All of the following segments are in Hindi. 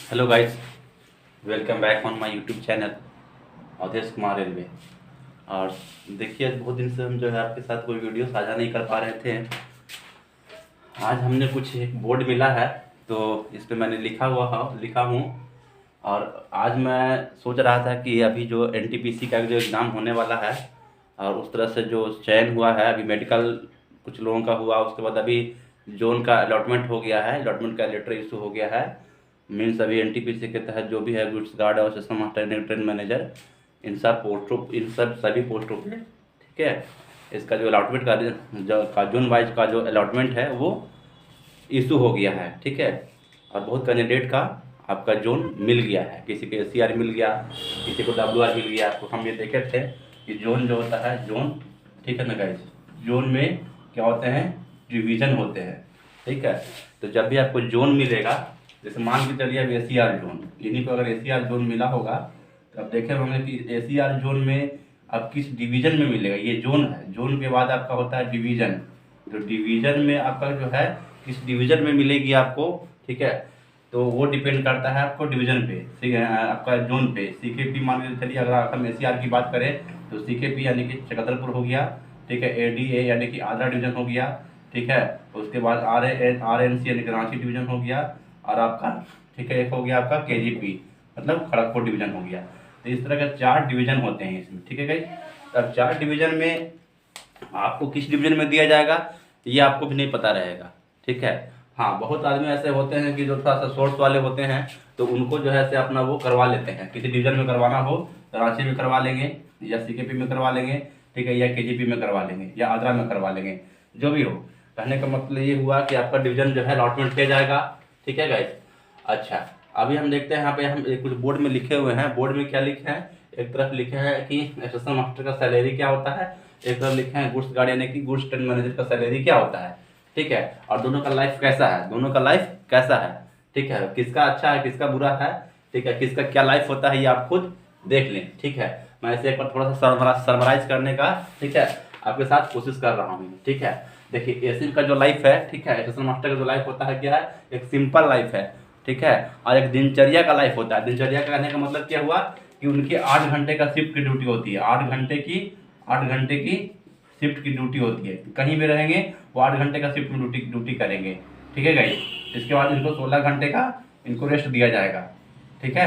Hello guys, welcome back on my YouTube channel Awadhesh Kumar railway. और देखिए, बहुत दिन से हम जो है आपके साथ कोई वीडियो साझा नहीं कर पा रहे थे। आज हमने कुछ एक बोर्ड मिला है, तो इस पे मैंने लिखा हूँ। और आज मैं सोच रहा था कि अभी जो एनटीपीसी का जो एग्ज़ाम होने वाला है, और उस तरह से जो चयन हुआ है, अभी मेडिकल कुछ लोगों का हुआ, उसके बाद अभी जोन का अलॉटमेंट हो गया है, अलॉटमेंट का लेटर इशू हो गया है। मीन्स अभी एनटीपीसी के तहत जो भी है गुड्स गार्ड और सिस्टम मास्टर ट्रेन मैनेजर, इन सब सभी पोस्टों पे, ठीक है, इसका जो अलॉटमेंट का जोन वाइज का जो अलॉटमेंट है वो इशू हो गया है, ठीक है। और बहुत कैंडिडेट का आपका जोन मिल गया है, किसी को एसीआर मिल गया, किसी को डब्ल्यूआर मिल गया। तो हम ये देखे थे कि जोन जो होता है जोन, ठीक है ना गाइस, जोन में क्या होते हैं, डिवीज़न होते हैं, ठीक है। तो जब भी आपको जोन मिलेगा, जैसे मान के चलिए अब एसीआर जोन, इन्हीं को अगर एसीआर जोन मिला होगा तो अब देखे होंगे कि एसीआर जोन में अब किस डिवीज़न में मिलेगा। ये जोन है, जोन के बाद आपका होता है डिवीज़न। तो डिवीज़न में आपका जो है किस डिवीज़न में मिलेगी आपको, ठीक है, तो वो डिपेंड करता है आपको डिवीज़न पे, ठीक है, आपका जोन पे। सीकेपी मान के चलिए, अगर हम एसीआर की बात करें तो सीकेपी यानी कि चकदरपुर हो गया, ठीक है, एडीए यानी कि आगरा डिवीज़न हो गया, ठीक है। उसके बाद आरएनसी यानी कि रांची डिवीज़न हो गया, और आपका, ठीक है, एक हो गया आपका केजीपी मतलब खड़गपुर डिवीज़न हो गया। तो इस तरह के 4 डिवीज़न होते हैं इसमें, ठीक है गाइस। अब 4 डिवीज़न में आपको किस डिवीज़न में दिया जाएगा ये आपको भी नहीं पता रहेगा, ठीक है। हाँ, बहुत आदमी ऐसे होते हैं कि जो थोड़ा सा सोर्स वाले होते हैं, तो उनको जो है से अपना वो करवा लेते हैं, किसी डिवीज़न में करवाना हो तो रांची में करवा लेंगे, या सीकेपी में करवा लेंगे, ठीक है, या केजीपी में करवा लेंगे, या आगरा में करवा लेंगे, जो भी हो। कहने का मतलब ये हुआ कि आपका डिवीज़न जो है अलॉटमेंट किया जाएगा, ठीक है गाइस। अच्छा, अभी हम देखते हैं यहाँ पे हम कुछ बोर्ड में लिखे हुए हैं। बोर्ड में क्या लिखे हैं, एक तरफ लिखे हैं कि असिस्टेंट मास्टर का सैलरी क्या होता है, एक तरफ लिखे हैं गुड्स गार्ड यानी कि गुड्स ट्रेन मैनेजर का सैलरी क्या होता है, ठीक है। और दोनों का लाइफ कैसा है, दोनों का लाइफ कैसा है, ठीक है, किसका अच्छा है किसका बुरा है, ठीक है, किसका क्या लाइफ होता है ये आप खुद देख लें, ठीक है। मैं इसे एक बार थोड़ा सा समराइज करने का, ठीक है, आपके साथ कोशिश कर रहा हूँ, ठीक है। देखिए, एसिड का जो लाइफ है, ठीक है, असिस्टेंट मास्टर का जो लाइफ होता है क्या है, एक सिंपल लाइफ है, ठीक है। और एक दिनचर्या का लाइफ होता है। दिनचर्या का कहने का मतलब क्या हुआ कि उनकी 8 घंटे का शिफ्ट की ड्यूटी होती है, 8 घंटे की शिफ्ट की ड्यूटी होती है। कहीं भी रहेंगे वो 8 घंटे का शिफ्ट में ड्यूटी करेंगे, ठीक है गाइस। इसके बाद इनको 16 घंटे का इनको रेस्ट दिया जाएगा, ठीक है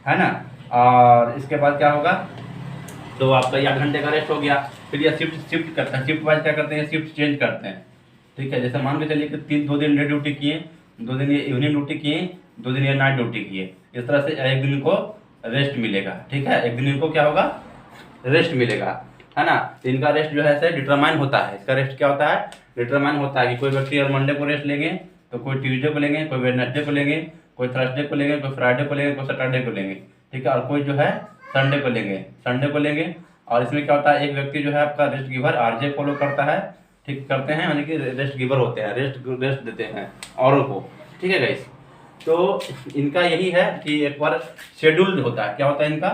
ना। और इसके बाद क्या होगा, तो आपका 8 घंटे का रेस्ट हो गया। फिर ये शिफ्ट करते हैं, शिफ्ट वाइज क्या करते हैं, शिफ्ट चेंज करते हैं, ठीक है। जैसे मान के चलिए कि 2 दिन डे ड्यूटी किए, 2 दिन ये इवनिंग ड्यूटी किए, 2 दिन ये नाइट ड्यूटी किए। इस तरह से एक दिन इनको रेस्ट मिलेगा, ठीक है, एक दिन इनको क्या होगा, रेस्ट मिलेगा, है ना। तो इनका रेस्ट जो है ऐसे डिटरमाइन होता है। इसका रेस्ट क्या होता है, डिटरमाइन होता है कि कोई व्यक्ति अगर मंडे को रेस्ट लेंगे तो कोई ट्यूसडे को लेंगे, कोई वेडनेसडे को लेंगे, कोई थर्सडे को लेंगे, कोई फ्राइडे को लेंगे, कोई सैटरडे को लेंगे, ठीक है, और कोई जो है संडे को लेंगे। और इसमें क्या होता है, एक व्यक्ति जो है आपका रेस्ट गिवर आरजे फॉलो करता है, ठीक करते हैं, यानी कि रेस्ट गिवर होते हैं, रेस्ट देते हैं औरों को, ठीक है गाइस। तो इनका यही है कि एक बार शेड्यूल्ड होता है, क्या होता है इनका,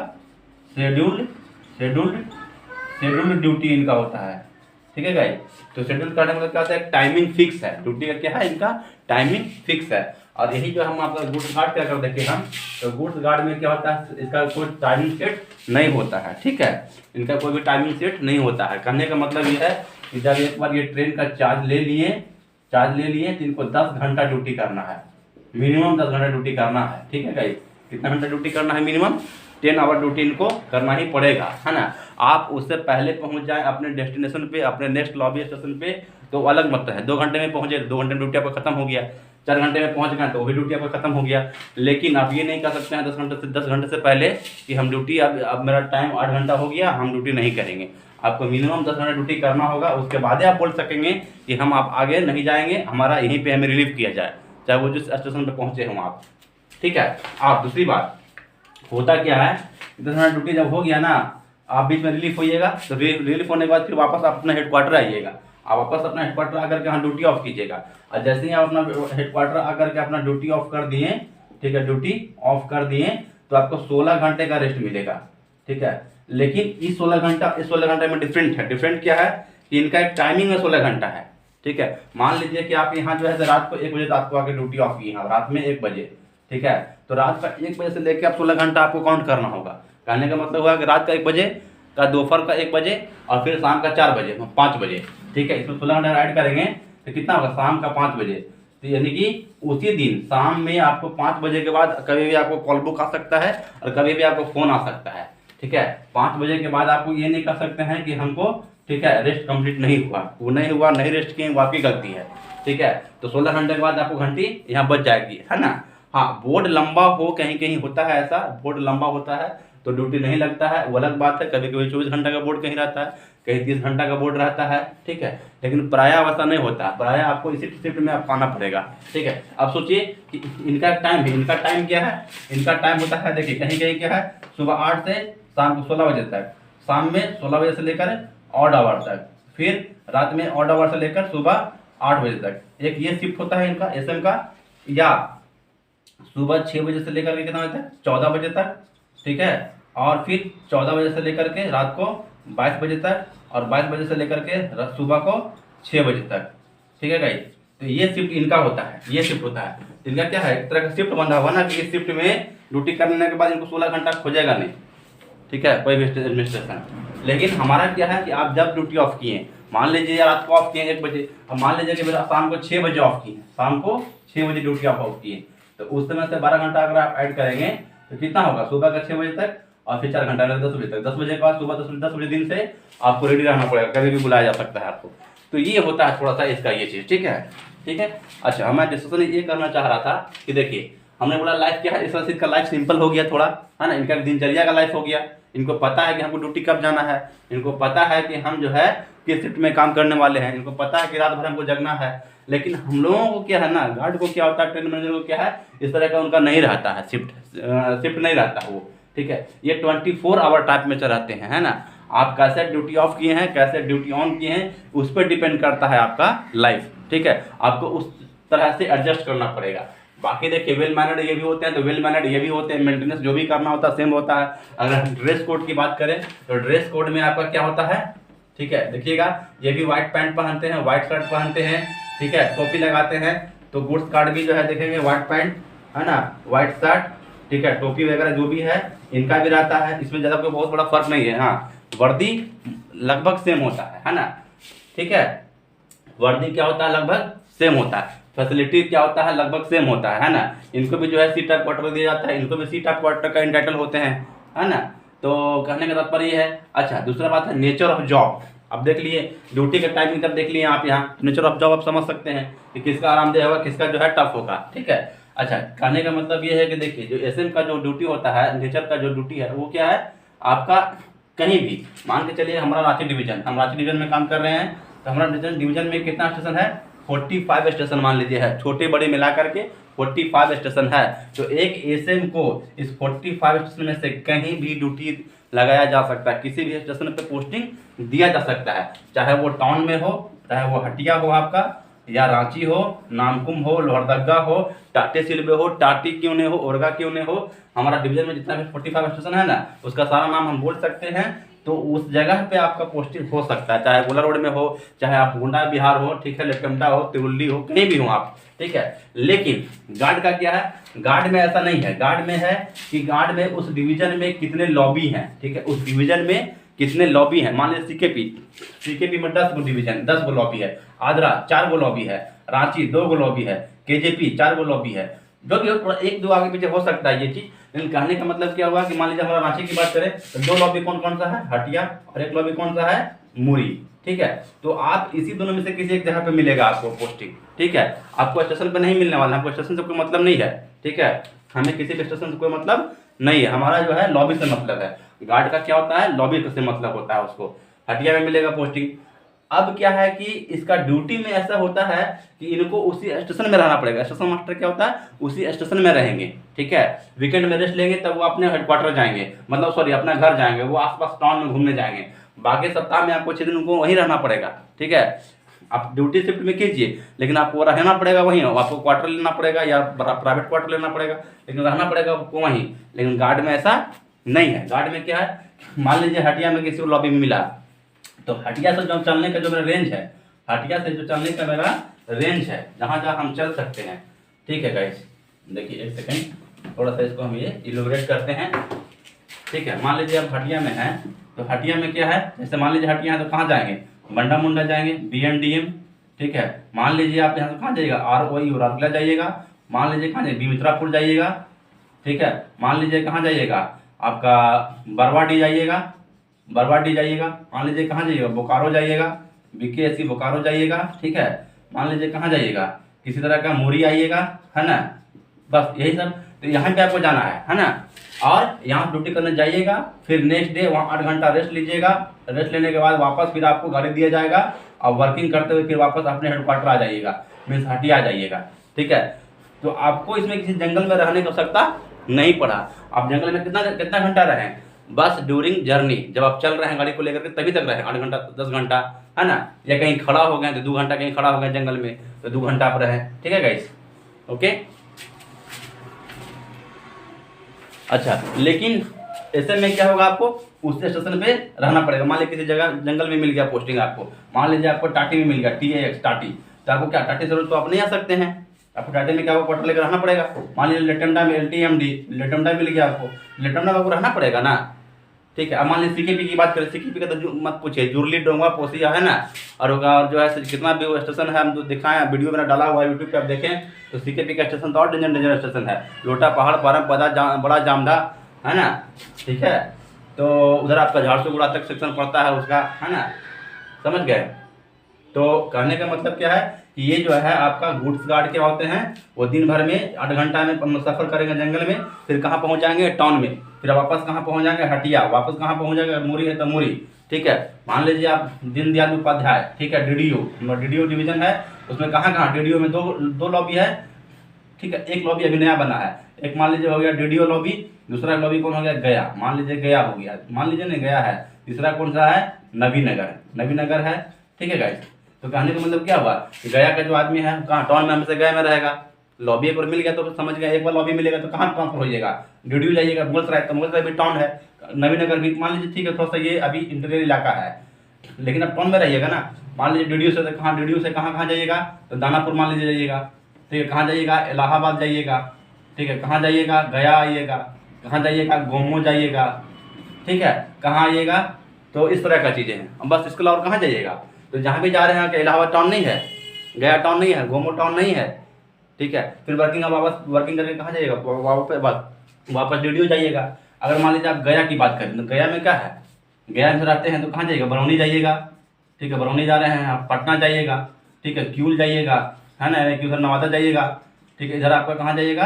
शेड्यूल्ड ड्यूटी इनका होता है, ठीक है गाइस। तो शेड्यूल करने का मतलब क्या होता है, टाइमिंग फिक्स है, ड्यूटी का क्या है, इनका टाइमिंग फिक्स है। और यही जो हम आपका गुड्स गार्ड क्या कर देखें हम, तो गुड्स गार्ड में क्या होता है, इसका कोई टाइमिंग सेट नहीं होता है, ठीक है, इनका कोई भी टाइमिंग सेट नहीं होता है। कहने का मतलब ये है कि जब एक बार ये ट्रेन का चार्ज ले लिए तो इनको 10 घंटा ड्यूटी करना है, मिनिमम 10 घंटा ड्यूटी करना है, ठीक है गाइस। कितना घंटा ड्यूटी करना है, मिनिमम 10 आवर ड्यूटी इनको करना ही पड़ेगा, है ना। आप उससे पहले पहुंच जाएं अपने डेस्टिनेशन पे, अपने नेक्स्ट लॉबी स्टेशन पे, तो अलग मतलब है। 2 घंटे में पहुंचे, 2 घंटे में ड्यूटी आपका खत्म हो गया। 4 घंटे में पहुंच गए तो वो भी ड्यूटी आपका खत्म हो गया। लेकिन आप ये नहीं कर सकते हैं 10 घंटे से पहले कि हम ड्यूटी, अब मेरा टाइम 8 घंटा हो गया, हम ड्यूटी नहीं करेंगे। आपको मिनिमम 10 घंटा ड्यूटी करना होगा, उसके बाद ही आप बोल सकेंगे कि हम आप आगे नहीं जाएंगे, हमारा यहीं पे हमें रिलीव किया जाए, चाहे वो जिस स्टेशन पे पहुंचे हों आप, ठीक है। आप दूसरी बात होता क्या है, 10 घंटा ड्यूटी जब हो गया ना, आप बीच में रिलीफ होइएगा, तो रिलीफ होने के बाद फिर वापस आप अपना हेडक्वार्टर आइएगा। आप वापस अपना हेडक्वार्टर आकर के यहाँ ड्यूटी ऑफ कीजिएगा। और जैसे ही आप अपना हेडक्वार्टर आकर के अपना ड्यूटी ऑफ कर दिए, ठीक है, ड्यूटी ऑफ कर दिए, तो आपको 16 घंटे का रेस्ट मिलेगा, ठीक है। लेकिन इस 16 घंटे में डिफरेंट क्या है कि इनका एक टाइमिंग में 16 घंटा है, ठीक है। मान लीजिए कि आप यहाँ जो है रात को 1 बजे रात को आके ड्यूटी ऑफ की, यहाँ रात में 1 बजे, ठीक है। तो तो रात का 1 बजे से लेकर आप 16 घंटा आपको काउंट करना होगा। कहने का मतलब हुआ कि रात का 1 बजे का, दोपहर का 1 बजे और फिर शाम का 4 बजे 5 बजे, ठीक है। इसमें 16 घंटा ऐड करेंगे तो कितना होगा, शाम का 5 बजे। तो यानी कि उसी दिन शाम में आपको 5 बजे के बाद कभी भी आपको कॉल बुक आ सकता है और कभी भी आपको फ़ोन आ सकता है, ठीक है। 5 बजे के बाद आपको ये नहीं कर सकते हैं कि हमको, ठीक है, रेस्ट कंप्लीट नहीं हुआ, वो नहीं हुआ, नहीं रेस्ट किए, वो आपकी गलती है, ठीक है। तो 16 घंटे के बाद आपको घंटी यहाँ बच जाएगी, है ना। हाँ, बोर्ड लंबा हो, कहीं कहीं होता है ऐसा, बोर्ड लंबा होता है तो ड्यूटी नहीं लगता है, वो अलग बात है। कभी कभी 24 घंटा का बोर्ड कहीं रहता है, कहीं 30 घंटा का बोर्ड रहता है, ठीक है। लेकिन प्रायः वैसा नहीं होता, प्रायः आपको इसी शिफ्ट में आपको आना पड़ेगा, ठीक है। अब सोचिए कि इनका टाइम है, इनका टाइम क्या है, इनका टाइम होता है, देखिए कहीं कहीं क्या है, सुबह 8 से शाम को 16 बजे तक, शाम में 16 बजे से लेकर ऑड आवर तक, फिर रात में ऑड आवर से लेकर सुबह 8 बजे तक। एक ये शिफ्ट होता है इनका एसएम का, या सुबह 6 बजे से लेकर के कितना बजे तक, 14 बजे तक, ठीक है। और फिर 14 बजे से लेकर के रात को 22 बजे तक, और 22 बजे से लेकर के सुबह को 6 बजे तक, ठीक है गाइस। तो ये शिफ्ट इनका होता है, ये शिफ्ट होता है। इनका क्या है, एक तरह का शिफ्ट बंधा हुआ ना कि इस शिफ्ट में ड्यूटी करने के बाद इनको 16 घंटा खोजेगा नहीं, ठीक है, कोई भी एडमिनिस्ट्रेशन। लेकिन हमारा क्या है कि आप जब ड्यूटी ऑफ किए, मान लीजिए रात को ऑफ किए 1 बजे, अब मान लीजिए कि मेरा शाम को 6 बजे ऑफ किए, शाम को 6 बजे ड्यूटी ऑफ किए, तो उस समय से 12 घंटा अगर आप ऐड करेंगे तो कितना होगा, सुबह का 6 बजे तक और फिर 4 घंटा 10 बजे तक। 10 बजे के बाद सुबह 10 बजे दिन से आपको रेडी रहना पड़ेगा, कभी भी बुलाया जा सकता है आपको। तो ये होता है थोड़ा सा इसका ये चीज़, ठीक है, ठीक है। अच्छा, मैं डिस्कशन ये करना चाह रहा था कि देखिए हमने बोला लाइफ क्या है, इस वजह से इसका लाइफ सिंपल हो गया थोड़ा, है ना। इनका दिनचर्या का लाइफ हो गया, इनको पता है कि हमको ड्यूटी कब जाना है, इनको पता है कि हम जो है किस शिफ्ट में काम करने वाले हैं, इनको पता है कि रात भर हमको जगना है। लेकिन हम लोगों को क्या है ना, गार्ड को क्या होता है, ट्रेन मैनेजर को क्या है, इस तरह का उनका नहीं रहता है, शिफ्ट नहीं रहता वो, ठीक है। ये 24 आवर टाइप में चलाते हैं, है ना। आप कैसे ड्यूटी ऑफ किए हैं, कैसे ड्यूटी ऑन किए हैं, उस पर डिपेंड करता है आपका लाइफ, ठीक है। आपको उस तरह से एडजस्ट करना पड़ेगा। बाकी देखिए वेल मैनर्ड ये भी होते हैं, तो वेल मैनर्ड ये भी होते हैं, मेंटेनेंस जो भी करना होता है सेम होता है। अगर हम ड्रेस कोड की बात करें तो ड्रेस कोड में आपका क्या होता है, ठीक है, देखिएगा ये भी व्हाइट पैंट पहनते हैं, व्हाइट शर्ट पहनते हैं, ठीक है, टोपी लगाते हैं। तो गुड्स कार्ड भी जो है देखेंगे व्हाइट पैंट, है ना, व्हाइट शर्ट, ठीक है, टोपी वगैरह जो भी है इनका भी रहता है। इसमें ज़्यादा कोई बहुत बड़ा फर्क नहीं है। हाँ, वर्दी लगभग सेम होता है ना, ठीक है, वर्दी क्या होता है, लगभग सेम होता है। फैसिलिटी क्या होता है, लगभग सेम होता है ना। इनको भी जो है सी टाइप क्वार्टर दिया जाता है, इनको भी सी टाइप क्वार्टर का इंटाइटल होते हैं, है ना। तो कहने का तात्पर्य ये है। अच्छा, दूसरा बात है नेचर ऑफ जॉब। अब देख लिए ड्यूटी का टाइमिंग जब देख लिए आप यहाँ, नेचर ऑफ जॉब आप समझ सकते हैं कि किसका आरामदेह होगा, किसका जो है टफ होगा, ठीक है। अच्छा, कहने का मतलब ये है कि देखिए जो एसएम का जो ड्यूटी होता है, नेचर का जो ड्यूटी है वो क्या है आपका, कहीं भी मान के चलिए हमारा रांची डिवीजन, हम रांची डिवीजन में काम कर रहे हैं, तो हमारा डिवीजन में कितना स्टेशन है, 45 स्टेशन मान लीजिए है, छोटे बड़े मिला करके 45 स्टेशन है। तो एक एसएम को इस 45 स्टेशन में से कहीं भी ड्यूटी लगाया जा सकता है, किसी भी स्टेशन पे पोस्टिंग दिया जा सकता है, चाहे वो टाउन में हो, चाहे वो हटिया हो आपका, या रांची हो, नामकुम हो, लोहरदगा हो, टाटीसिल में हो, टाटी क्यों नहीं हो, ओरगा क्यों नहीं हो, हमारा डिवीजन में जितना भी 45 स्टेशन है ना, उसका सारा नाम हम बोल सकते हैं। तो उस जगह पे आपका पोस्टिंग हो सकता है, चाहे गोला रोड में हो, चाहे आप गोंडा बिहार हो, ठीक है, लटकमटा हो, तिरुल्ली हो, कहीं भी हो आप, ठीक है। लेकिन गार्ड का क्या है, गार्ड में ऐसा नहीं है। गार्ड में है कि गार्ड में उस डिवीजन में कितने लॉबी हैं, ठीक है, उस डिवीजन में कितने लॉबी हैं। मान लीजिए सीकेपी में 10 गो डिवीजन, 10 गो लॉबी है, आदरा 4 गो लॉबी है, रांची 2 गो लॉबी है, केजेपी 4 गो लॉबी है, जो भी हो थोड़ा 1-2 आगे पीछे हो सकता है ये चीज। लेकिन कहने का मतलब क्या हुआ कि मान लीजिए हमारा रांची की बात करें तो 2 लॉबी कौन कौन सा है, हटिया, और 1 लॉबी कौन सा है, मुरी, ठीक है। तो आप इसी दोनों में से किसी एक जगह पे मिलेगा आपको पोस्टिंग, ठीक है। आपको स्टेशन पे नहीं मिलने वाला, हमको स्टेशन से कोई मतलब नहीं है, ठीक है, हमें किसी भी स्टेशन से कोई मतलब नहीं है, हमारा जो है लॉबी से मतलब है। गार्ड का क्या होता है, लॉबी से मतलब होता है, उसको हटिया में मिलेगा पोस्टिंग। अब क्या है कि इसका ड्यूटी में ऐसा होता है कि इनको उसी स्टेशन में रहना पड़ेगा। स्टेशन मास्टर क्या होता है, उसी स्टेशन में रहेंगे, ठीक है। वीकेंड में रेस्ट लेंगे तब वो अपने हेडक्वार्टर जाएंगे, मतलब सॉरी अपना घर जाएंगे, वो आसपास टाउन में घूमने जाएंगे। बाकी सप्ताह में आपको 6 दिन उनको वहीं रहना पड़ेगा, ठीक है। आप ड्यूटी शिफ्ट में कीजिए, लेकिन आपको रहना पड़ेगा वहीं, आपको क्वार्टर लेना पड़ेगा या प्राइवेट क्वार्टर लेना पड़ेगा, लेकिन रहना पड़ेगा आपको वहीं। लेकिन गार्ड में ऐसा नहीं है। गार्ड में क्या है, मान लीजिए हटिया में किसी को लॉबी में मिला, तो हटिया से जो चलने का जो मेरा रेंज है, हटिया से जो चलने का मेरा रेंज है, जहाँ जहाँ हम चल सकते हैं, ठीक है गाइस। देखिए एक सेकेंड, थोड़ा सा इसको हम ये इलोबरेट करते हैं। ठीक है, मान लीजिए आप हटिया में हैं, तो हटिया में क्या है, जैसे मान लीजिए हटिया है तो कहाँ जाएंगे, बंडा मुंडा जाएंगे, BNDM। ठीक है, मान लीजिए आप यहाँ से कहाँ जाइएगा, ROI राउरकेला जाइएगा। मान लीजिए कहाँ जाइए, मित्रापुर जाइएगा। ठीक है, मान लीजिए कहाँ जाइएगा, आपका बरवाडी जाइएगा, बरवाडी जाइएगा। मान लीजिए कहाँ जाइएगा, बोकारो जाइएगा, BKSC बोकारो जाइएगा। ठीक है, मान लीजिए कहाँ जाइएगा, किसी तरह का मुरी आइएगा, है ना, बस यही सब। तो यहाँ पे आपको जाना है ना, और यहाँ ड्यूटी करने जाइएगा, फिर नेक्स्ट डे वहाँ 8 घंटा रेस्ट लीजिएगा। रेस्ट लेने के बाद वापस फिर आपको गाड़ी दिया जाएगा, और वर्किंग करते हुए फिर वापस अपने हेडक्वार्टर आ जाइएगा, मीन्स हटिया आ जाइएगा। ठीक है, तो आपको इसमें किसी जंगल में रहने की आवश्यकता नहीं पड़ा। आप जंगल में कितना कितना घंटा रहें, बस ड्यूरिंग जर्नी, जब आप चल रहे हैं गाड़ी को लेकर के तभी तक रहें, 8 घंटा 10 घंटा, है ना, या कहीं खड़ा हो गए तो 2 घंटा, कहीं खड़ा हो गए जंगल में तो 2 घंटा आप रहें। ठीक है गाइस, ओके। अच्छा, लेकिन ऐसे में क्या होगा, आपको उस स्टेशन पे रहना पड़ेगा। मान लीजिए किसी जगह जंगल में मिल गया पोस्टिंग आपको, मान लीजिए आपको टाटी में मिल गया, TAX टाटी, तो आपको क्या टाटी से रोज तो आप नहीं आ सकते हैं, आपको टाटी में क्या होगा, क्वार्टर लेकर रहना पड़ेगा। मान लीजिए लेटमडा में LTMD लेटमडा मिल गया आपको, लेटमडा में आपको रहना पड़ेगा ना। ठीक है, अब मान लीजिए CKP की बात करें, CKP का तो मत पूछिए, जुरली, डोंगा, पोसिया, है ना, और जो है कितना भी स्टेशन है, हम जो दिखाएं, वीडियो मैंने डाला हुआ है यूट्यूब पे, आप देखें तो CKP का स्टेशन तो और डेंजर स्टेशन है, लोटा पहाड़, परम पदा, बड़ा जामदा, है ना। ठीक है, तो उधर आपका झारसुगुड़ा तक सेक्शन पड़ता है उसका, है ना, समझ गए। तो कहने का मतलब क्या है कि ये जो है आपका गुड्स गार्ड क्या होते हैं, वो दिन भर में 8 घंटा में सफ़र करेंगे जंगल में, फिर कहाँ पहुँच जाएंगे, टाउन में, फिर वापस कहाँ पहुँच जाएंगे, हटिया, वापस कहाँ पहुँच जाएंगे, मुरी है तो मुरी। ठीक है, मान लीजिए आप दीनदयाल उपाध्याय, ठीक है, DDO डिवीजन है, उसमें कहाँ DDO में दो लॉबी है। ठीक है, एक लॉबी अभी नया बना है, एक मान लीजिए हो गया DDO लॉबी, दूसरा लॉबी कौन हो गया, गया, मान लीजिए गया हो गया, मान लीजिए नहीं गया है, तीसरा कौन सा है, नवीनगर है। ठीक है गाइस, तो कहने का मतलब क्या हुआ कि गया का जो आदमी है कहाँ, टाउन में हमेशा गया में रहेगा। लॉबी एक बार मिल गया तो समझ गया, एक बार लॉबी मिलेगा तो कहाँ ट्रांसफर हो जाएगा, DDO जाइएगा, मुगलसराय, तो मुगलसराय भी टाउन है, नवीनगर भी मान लीजिए, ठीक है, थोड़ा सा ये अभी इंटीरियर इलाका है, लेकिन अब टाउन में रहिएगा ना। मान लीजिए DDO से कहाँ जाइएगा, तो दानापुर मान लीजिए जाइएगा। ठीक है, कहाँ जाइएगा, इलाहाबाद जाइएगा। ठीक है, कहाँ जाइएगा, गया आइएगा, कहाँ जाइएगा, गोमो जाइएगा। ठीक है, कहाँ आइएगा, तो इस तरह का चीज़ें हैं, बस इसके अलावा कहाँ जाइएगा। तो जहाँ भी जा रहे हैं कि इलाहाबाद टाउन नहीं है, गया टाउन नहीं है, गोमो टाउन नहीं है। ठीक है, फिर वापस वर्किंग करके कहाँ जाइएगा, वापस DDO जाइएगा। अगर मान लीजिए आप गया की बात करें तो गया में क्या है, गया में रहते हैं तो कहाँ जाइएगा, बरौनी जाइएगा। ठीक है, बरौनी जा रहे हैं आप, पटना जाइएगा। ठीक है, क्यूल जाइएगा, है ना, कि उधर नवादा जाइएगा। ठीक है, इधर आपका कहाँ जाइएगा,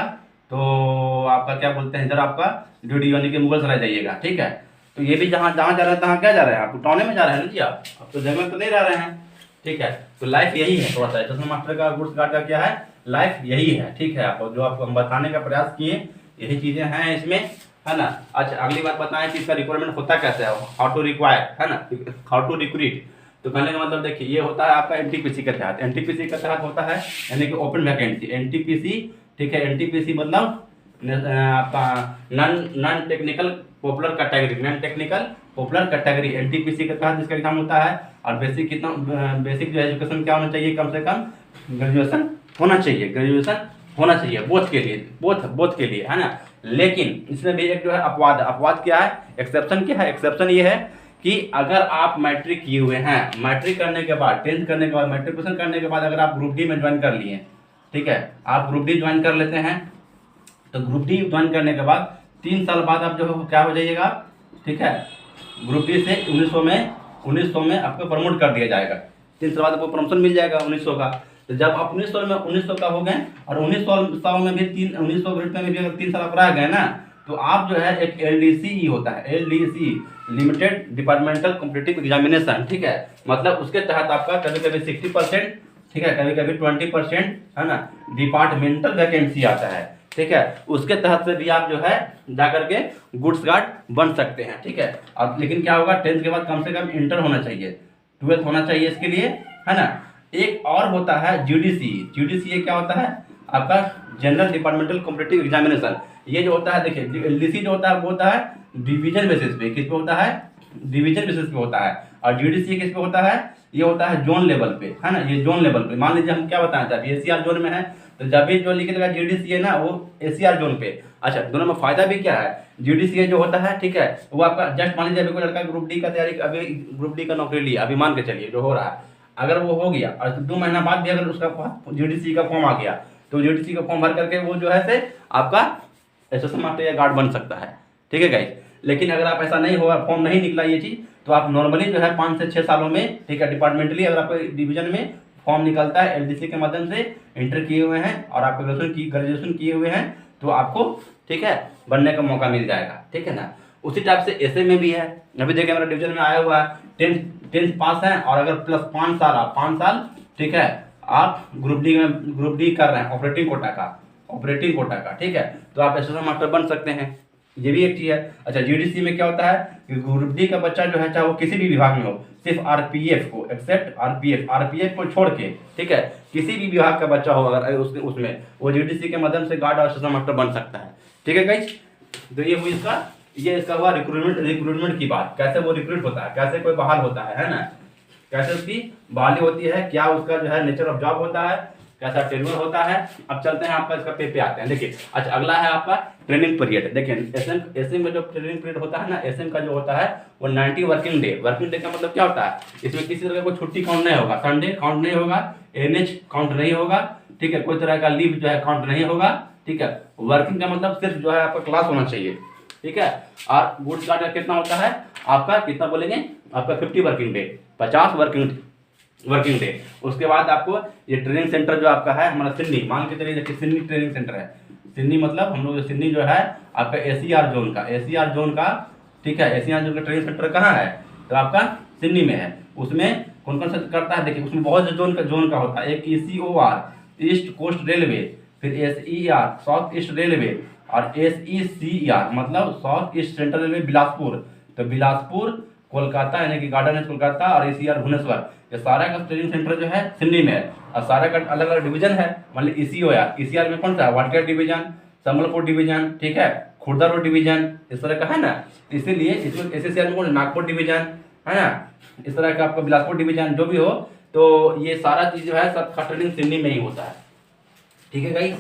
तो आपका क्या बोलते हैं, इधर आपका DDO यानी कि मुगलसराय जाइएगा। ठीक है, तो ये भी जहाँ जा रहे हैं तहाँ क्या जा रहे हैं, आप टाउन में जा रहे हैं ना जी, आप तो जंगल तो नहीं रह रहे हैं। ठीक है, तो लाइफ यही है, थोड़ा सा स्टेशन मास्टर का, गुड्स गार्ड का क्या है, लाइफ यही है। ठीक है, आपको जो आपको हम बताने का प्रयास किए यही चीज़ें हैं इसमें, है ना। अच्छा, अगली बात बताएं कि इसका रिक्वायरमेंट होता कैसे है, हाउ टू रिक्वायर, है ना, हाउ टू रिक्रूट। तो कहने का मतलब देखिए, ये होता है आपका NTPC के तहत, NTPC के तहत होता है, यानी कि ओपन वैकेंसी NTPC। ठीक है, NTPC मतलब आपका non technical popular category, non technical popular category NTPC के तहत इसका एग्जाम होता है। और बेसिक कितना, बेसिक जो एजुकेशन क्या होना चाहिए, कम से कम ग्रेजुएशन होना चाहिए, बोथ के लिए, है ना। लेकिन इसमें भी एक जो है अपवाद क्या है, एक्सेप्शन क्या है, एक्सेप्शन ये है कि अगर आप मैट्रिक किए हुए हैं, मैट्रिक करने के बाद, 10th करने के बाद, मैट्रिकुलेशन करने के बाद अगर आप ग्रुप डी में ज्वाइन कर लिए, ठीक है, आप ग्रुप डी ज्वाइन कर लेते हैं, तो ग्रुप डी ज्वाइन करने के बाद 3 साल बाद आप जो क्या हो जाइएगा। ठीक है, ग्रुप डी से 1900 में आपको प्रमोट कर दिया जाएगा, 3 साल बाद आपको प्रमोशन मिल जाएगा 1900 का। तो जब आप 1900 का हो गए और 1900 में भी 1900 ग्रेड में भी अगर 3 साल आप रह गए ना, तो आप जो है एक LDC होता है, LDC limited departmental competitive examination. ठीक है, मतलब उसके तहत आपका कभी कभी 60%, ठीक है, कभी कभी 20%, है ना, डिपार्टमेंटल वैकेंसी आता है। ठीक है, उसके तहत से भी आप जो है जा करके गुड्स गार्ड बन सकते हैं। ठीक है, अब लेकिन क्या होगा, 10th के बाद कम से कम इंटर होना चाहिए, 12th होना चाहिए इसके लिए, है ना। एक और होता है GDC ये क्या होता है, आपका जनरल डिपार्टमेंटल कॉम्पिटिटिव एग्जामिनेशन। ये जो होता है, देखिए LDC जो होता है वो होता है डिवीजन बेसिस पे, किस पे होता है, डिवीजन बेसिस पे होता है। और GDC किस पे होता है, ये होता है जोन लेवल पे, है ना, ये जोन लेवल पे। मान लीजिए हम क्या बताना चाहते हैं, BSCR जोन में है तो जब भी जो लिखेगा GDCA ना वो ACR जोन पे। अच्छा, दोनों में फायदा भी क्या है, GDCA जो होता है ठीक है वो आपका जस्ट मान लीजिए अभी कोई लड़का ग्रुप डी का तैयारी, अभी ग्रुप डी का नौकरी लिया, अभी मान के चलिए जो हो रहा है, अगर वो हो गया और 2 महीना बाद भी अगर उसका GDCA का फॉर्म आ गया तो GDCA का फॉर्म भर करके वो जो है से आपका एसोसिएट मास्टर या गार्ड बन सकता है। ठीक है गाइस, लेकिन अगर आप ऐसा नहीं होगा, फॉर्म नहीं निकला ये चीज़, तो आप नॉर्मली जो है 5 से 6 सालों में ठीक है डिपार्टमेंटली अगर आपको डिवीजन में फॉर्म निकलता है LDC के माध्यम से, इंटर किए हुए हैं और आप ग्रेजुएशन किए हुए हैं तो आपको ठीक है बनने का मौका मिल जाएगा। ठीक है ना, उसी टाइप से ऐसे में भी है। अभी देखिए मेरा डिवीजन में आया हुआ है 10th पास है और अगर प्लस 5 साल आप 5 साल ठीक है आप ग्रुप डी कर रहे हैं ऑपरेटिंग कोटा का ठीक है, तो आप एसोसिएट मास्टर बन सकते हैं। ये भी एक चीज़ है। अच्छा, GDC में क्या होता है कि ग्रुप डी का बच्चा जो है चाहे वो किसी भी विभाग में हो, सिर्फ RPF को एक्सेप्ट RPF को छोड़ के ठीक है किसी भी विभाग का बच्चा हो अगर उसमें वो GDC के माध्यम से गार्ड और एसोसिएट मास्टर बन सकता है। ठीक है गाइस, तो ये हुई इसका हुआ रिक्रूटमेंट की बात, कैसे वो रिक्रूट होता है, कैसे कोई बहाल होता है ना, कैसे उसकी बहाली होती है, क्या उसका जो है नेचर ऑफ जॉब होता है, कैसा टेन्योर होता है। अब चलते हैं आपका इसका पे आते हैं। देखिए अच्छा, अगला है आपका ट्रेनिंग पीरियड। देखिए एसएम में जो ट्रेनिंग पीरियड होता है ना, एसएम का जो होता है वो 90 वर्किंग डे का मतलब क्या होता है, इसमें किसी तरह का कोई छुट्टी काउंट नहीं होगा, संडे काउंट नहीं होगा, NH काउंट नहीं होगा ठीक है, कोई तरह का लीव जो है काउंट नहीं होगा। ठीक है, वर्किंग का मतलब सिर्फ जो है आपका क्लास होना चाहिए। ठीक है, और गुड्स कार्ड का कितना होता है आपका, कितना बोलेंगे आपका 50 वर्किंग डे, 50 वर्किंग डे। उसके बाद आपको ये ट्रेनिंग सेंटर जो आपका है हमारा सिडनी, मान के चलिए देखिए सिडनी ट्रेनिंग सेंटर है। सिडनी मतलब हम लोग सिडनी जो है आपका ACR जोन का ठीक है, ACR जोन का ट्रेनिंग सेंटर कहाँ है, तो आपका सिडनी में है। उसमें कौन कौन सा करता है, देखिए उसमें बहुत जोन का होता है। एक ECOR ईस्ट कोस्ट रेलवे, फिर SER साउथ ईस्ट रेलवे और SECR मतलब south east central railway Bilaspur. तो बिलासपुर कोलकाता यानी कि गार्डन है कोलकाता और ECR भुवनेश्वर, ये सारा का ट्रेनिंग सेंटर जो है सिडनी में है। और सारा का अलग अलग डिवीजन है, मतलब ECR में कौन सा है, वाटकेट डिवीजन, संबलपुर डिवीजन ठीक है, खुर्दा रोड डिवीजन, इस तरह का है ना। इसीलिए इसमें SCR में कौन, नागपुर डिवीजन है ना, इस तरह का आपका बिलासपुर डिवीजन जो भी हो, तो ये सारा चीज जो है सब का ट्रेनिंग सिडनी में ही होता है। ठीक है गाइस,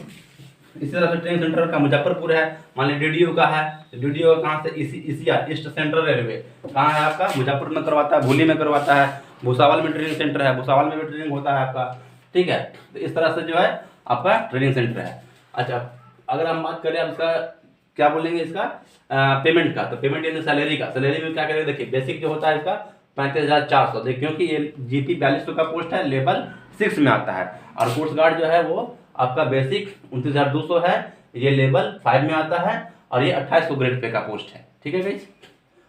इसी तरह से ट्रेनिंग सेंटर का मुजफ्फरपुर है, मान लीजिए DDO का है, DDO कहाँ से, ECR ईस्ट सेंट्रल रेलवे कहाँ है आपका, मुजफ्फरपुर में करवाता है, भूली में करवाता है, भूसावल में ट्रेनिंग सेंटर है, भूसावल में भी ट्रेनिंग होता है आपका। ठीक है, तो इस तरह से जो है आपका ट्रेनिंग सेंटर है। अच्छा, अगर हम बात करें अब इसका क्या बोलेंगे, इसका पेमेंट का, तो पेमेंट यानी सैलरी का। सैलरी में क्या करेंगे, देखिए बेसिक जो होता है इसका 35,400, देखिए क्योंकि ये GP 4200 का पोस्ट है, लेवल 6 में आता है। और कोर्स गार्ड जो है वो आपका बेसिक 29,200 है, ये लेवल 5 में आता है और ये 2800 ग्रेड पे का पोस्ट है। ठीक है गाइस,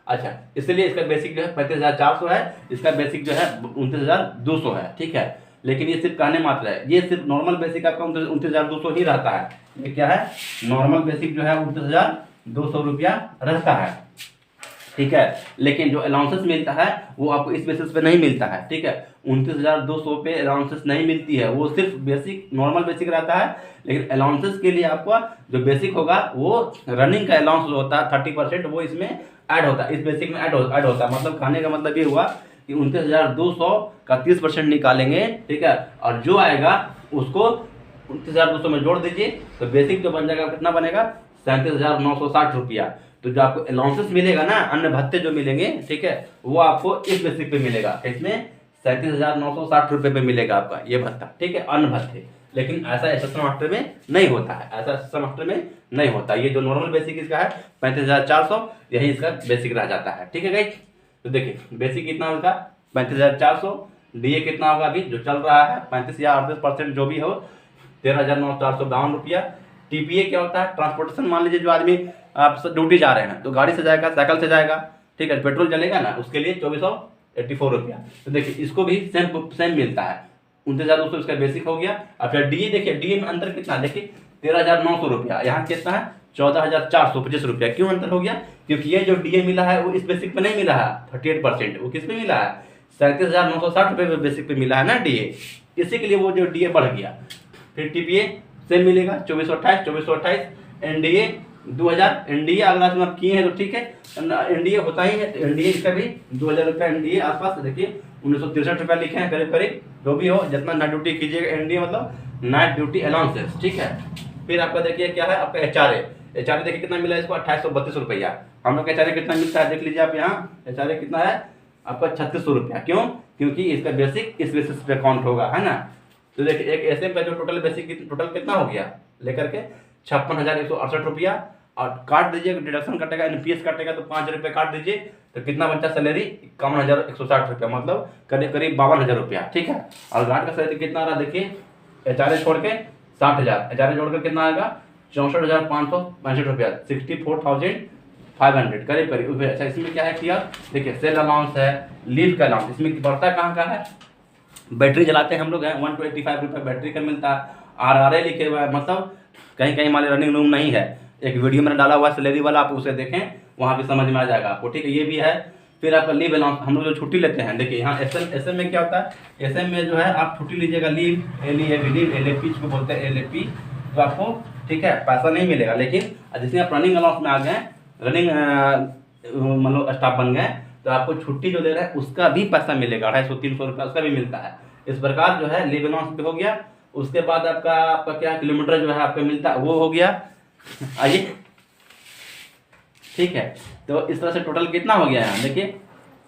अच्छा इसलिए इसका बेसिक जो है 35,400 है, इसका बेसिक जो है 29,200 है। ठीक है, लेकिन ये सिर्फ कहने मात्र है, ये सिर्फ नॉर्मल बेसिक आपका 29,200 ही रहता है। ये क्या है, नॉर्मल बेसिक जो है 29,200 रुपया रहता है। ठीक है, लेकिन जो अलाउंसेस मिलता है वो आपको इस बेसिस पे नहीं मिलता है। ठीक है, 29,200 पे अलाउंसेस नहीं मिलती है, वो सिर्फ बेसिक नॉर्मल बेसिक रहता है। लेकिन अलाउंसेस के लिए आपको जो बेसिक होगा वो रनिंग का अलाउंस जो होता है 30% वो इसमें ऐड होता है, इस बेसिक में ऐड होता है। मतलब कहने का मतलब ये हुआ कि 29,200 का 30% निकालेंगे। ठीक है, और जो आएगा उसको 29,200 में जोड़ दीजिए, तो बेसिक जो बन जाएगा कितना बनेगा, 37,960 रुपया। तो जो आपको अलाउंसेस मिलेगा ना, अन्न भत्ते जो मिलेंगे ठीक है, वो आपको इस बेसिक पे मिलेगा, इसमें 37,960 रुपये पे मिलेगा आपका ये भत्ता। ठीक है, अन्न भत्ते। लेकिन ऐसा एसएससी मास्टर में नहीं होता है, ऐसा एसएससी मास्टर में नहीं होता। ये जो नॉर्मल बेसिक इसका है 35,400, यही इसका बेसिक रह जाता है। ठीक है गाइस, तो देखिए बेसिक कितना होगा 35,400, DA कितना होगा अभी जो चल रहा है 35 या 38% जो भी हो 13,452 रुपया। TPA क्या होता है, ट्रांसपोर्टेशन। मान लीजिए जो आदमी आप ड्यूटी जा रहे हैं तो गाड़ी से जाएगा, साइकिल से जाएगा, ठीक है, पेट्रोल चलेगा ना, उसके लिए 2484 रुपया। तो देखिए इसको भी सेम मिलता है, 29,200 इसका बेसिक हो गया। अब फिर DA देखिए, DA में अंतर कितना, देखिए 13,900 रुपया, यहाँ कितना है 14,425 रुपया। क्यों अंतर हो गया, क्योंकि ये जो DA मिला है वो इस बेसिक पे नहीं मिला है 38%, वो किस पे मिला है 37,960 रुपये बेसिक पे मिला है ना DA, इसी के लिए वो जो DA बढ़ गया। फिर TPA सेम मिलेगा 2428, NDA 2000, NDA अगर आप किए हैं तो ठीक है, NDA होता ही है, NDA इसका भी 2,000 रुपया NDA आसपास। देखिए 1963 रुपया लिखे हैं करीब करीब, जो भी हो जितना ना ड्यूटी कीजिएगा NDA मतलब नाइट ड्यूटी अलाउंसेस, ठीक है। फिर आपका देखिए क्या है आपका एच आर ए देखिए कितना मिला है इसको 2832 रुपया। हम लोग का एच आर ए कितना मिलता है देख लीजिए आप यहाँ, एच आर ए कितना है आपका 3600 रुपया। क्यों? क्योंकि इसका बेसिक इस बेसिस पे काउंट होगा, है ना। तो देखिए एक एस का जो टोटल बेसिक टोटल कितना हो गया लेकर के 56,168 रुपया, और काट दीजिए डिडक्शन कटेगा एनपीएस कटेगा तो 5 रुपये काट दीजिए तो कितना बचा सैलरी 51,160 रुपया, मतलब करीब करीब 52,000 रुपया, ठीक है। और गार्ड का सैलरी कितना आ रहा है देखिए, एच आर ए छोड़ के 60,000, एच आर ए जोड़कर कितना आएगा 64,565 रुपया, 64,500 करीब करीब। अच्छा इसमें क्या है किया देखिए, सेल अलाउंस है, लीव का अलाउंस, इसमें बढ़ता कहाँ का है, बैटरी जलाते हैं हम लोग हैं 125 रुपये बैटरी का मिलता है, RRA लिखे हुआ है, मतलब कहीं कहीं हमारे रनिंग रूम नहीं है, एक वीडियो मैंने डाला हुआ है सैलरी वाला, आप उसे देखें वहाँ भी समझ में आ जाएगा आपको, ठीक है। ये भी है। फिर आपका लीव अलाउंस, हम लोग जो छुट्टी लेते हैं देखिए यहाँ एस एम में क्या होता है, एस एम में जो है आप छुट्टी लीजिएगा लीव लीव LAP इसको बोलते हैं LAP, तो आपको ठीक है पैसा नहीं मिलेगा। लेकिन जैसे आप रनिंग अलाउंस में आ गए, रनिंग मतलब स्टाफ बन गए, तो आपको छुट्टी जो दे रहा है उसका भी पैसा मिलेगा, 250-300 रुपया उसका भी मिलता है। इस प्रकार जो है लीव अलाउंस भी हो गया। उसके बाद आपका क्या किलोमीटर जो है आपका मिलता है वो हो गया। आइए ठीक है, तो इस तरह से टोटल कितना हो गया है देखिए,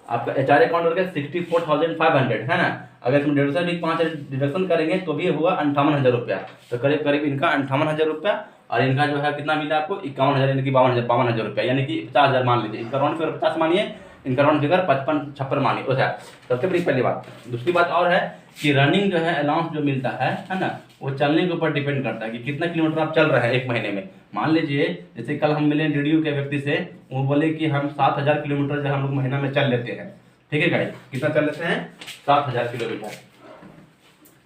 आपका एच आर अकाउंट हो गया 64,500, है ना। अगर इसमें 150 भी 5 डिडक्शन करेंगे तो भी हुआ 58,000 रुपया, तो करीब करीब इनका 58,000 रुपया, और इनका जो है कितना मिला आपको 51,000 यानी कि 52,000 रुपया, यानी कि 50,000 मान लीजिए। इनका राउंड फिगर 50 मानिए, इनका राउंड फिगर 55-56 मानिए। अच्छा सबसे बड़ी पहली बात। दूसरी बात और है कि रनिंग जो है अलाउंस जो मिलता है ना, वो चलने के ऊपर डिपेंड करता है कि कितना किलोमीटर आप चल रहे हैं एक महीने में। मान लीजिए जैसे कल हम मिले DDU के व्यक्ति से, वो बोले कि हम 7,000 किलोमीटर जो हम लोग महीना में चल लेते हैं, ठीक है गाइस, कितना चल लेते हैं 7,000 किलोमीटर,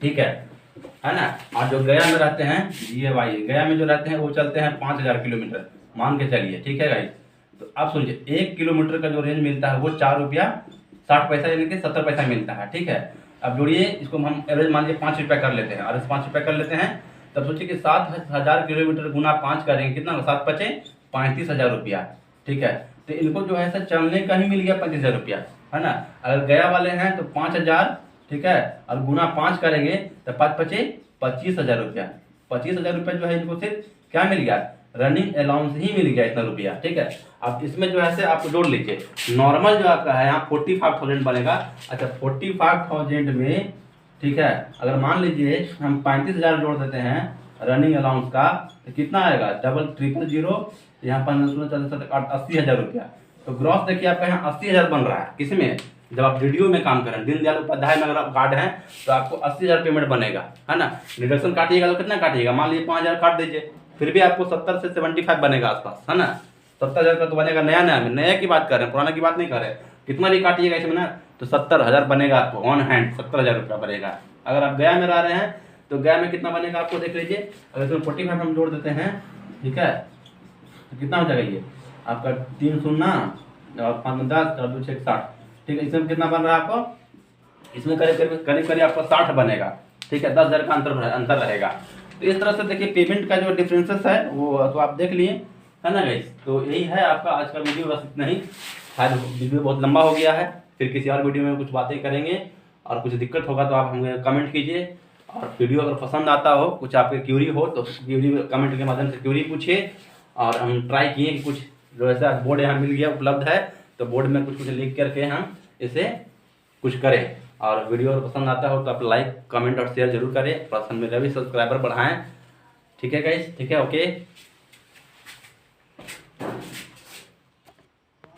ठीक है ना। और जो गया में रहते हैं ये भाई, गया में जो रहते हैं वो चलते हैं 5,000 किलोमीटर मान के चलिए, ठीक है गाइस। तो आप सुनिए 1 किलोमीटर का जो रेंज मिलता है वो 4 रुपया 60 पैसा यानी कि 70 पैसा मिलता है, ठीक है। अब जोड़िए इसको हम एवरेज मान लीजिए 5 रुपया कर लेते हैं, और इस 5 रुपया कर लेते हैं, तब सोचिए कि 7,000 किलोमीटर गुना 5 करेंगे कितना, 7 पचे 35,000 रुपया, ठीक है। तो इनको जो है सर चलने का ही मिल गया 35,000 रुपया, है ना। अगर गया वाले हैं तो 5,000, ठीक है, और गुना 5 करेंगे तो 5 पचे 25,000 रुपया, 25,000 रुपया जो है इनको सिर्फ क्या मिल गया, रनिंग अलाउंस ही मिल गया इतना रुपया, ठीक है। अब इसमें जो है से आप जोड़ लीजिए, नॉर्मल जो आपका है यहाँ 45,000 बनेगा। अच्छा 45,000 में, ठीक है, अगर मान लीजिए हम 35,000 जोड़ देते हैं रनिंग अलाउंस का, तो कितना आएगा 0000 यहाँ 80,000 रुपया। तो ग्रॉस देखिए आपका यहाँ 80,000 बन रहा है, किसमें, जब आप DDU में काम करें, दीनदयाल उपाध्याय में अगर आप कार्ड हैं तो आपको 80,000 पेमेंट बनेगा, है ना। डिडक्शन काटिएगा तो कितना काटिएगा, मान लीजिए 5,000 काट दीजिए, फिर भी आपको 70 से 75 बनेगा आसपास, है ना। 70,000 का तो बनेगा नया नया में, नया की बात कर रहे हैं, पुराना की बात नहीं कर रहे हैं। कितना भी काटिएगा इसमें ना तो 70,000 बनेगा आपको ऑन हैंड, 70,000 रुपया बनेगा। अगर आप गया में रह रहे हैं तो गया में कितना बनेगा आपको देख लीजिए, अगर इसमें 45 हम जोड़ देते हैं, ठीक है, तो कितना हो जाएगा ये आपका 3 शून्य और 5 10 और 2 6 60, ठीक है। इसमें कितना बन रहा है आपको, इसमें करीब करीब आपका 60 बनेगा, ठीक है, 10,000 का अंतर रहेगा। तो इस तरह से देखिए पेमेंट का जो डिफरेंसेस है वो तो आप देख लिए, है ना गाइस। तो यही है आपका आज का वीडियो, बस इतना ही। शायद वीडियो बहुत लंबा हो गया है, फिर किसी और वीडियो में कुछ बातें करेंगे, और कुछ दिक्कत होगा तो आप हमें कमेंट कीजिए। और वीडियो अगर पसंद आता हो, कुछ आपके क्यूरी हो तो क्यूरी कमेंट के माध्यम से क्यूरी पूछिए। और हम ट्राई किए कि कुछ जो ऐसा बोर्ड यहाँ मिल गया उपलब्ध है, तो बोर्ड में कुछ लिख करके हम इसे कुछ करें। और वीडियो अगर पसंद आता हो तो आप लाइक कमेंट और शेयर जरूर करें, पर्सन मेरा भी सब्सक्राइबर बढ़ाएं, ठीक है गाइस, ठीक है, ओके।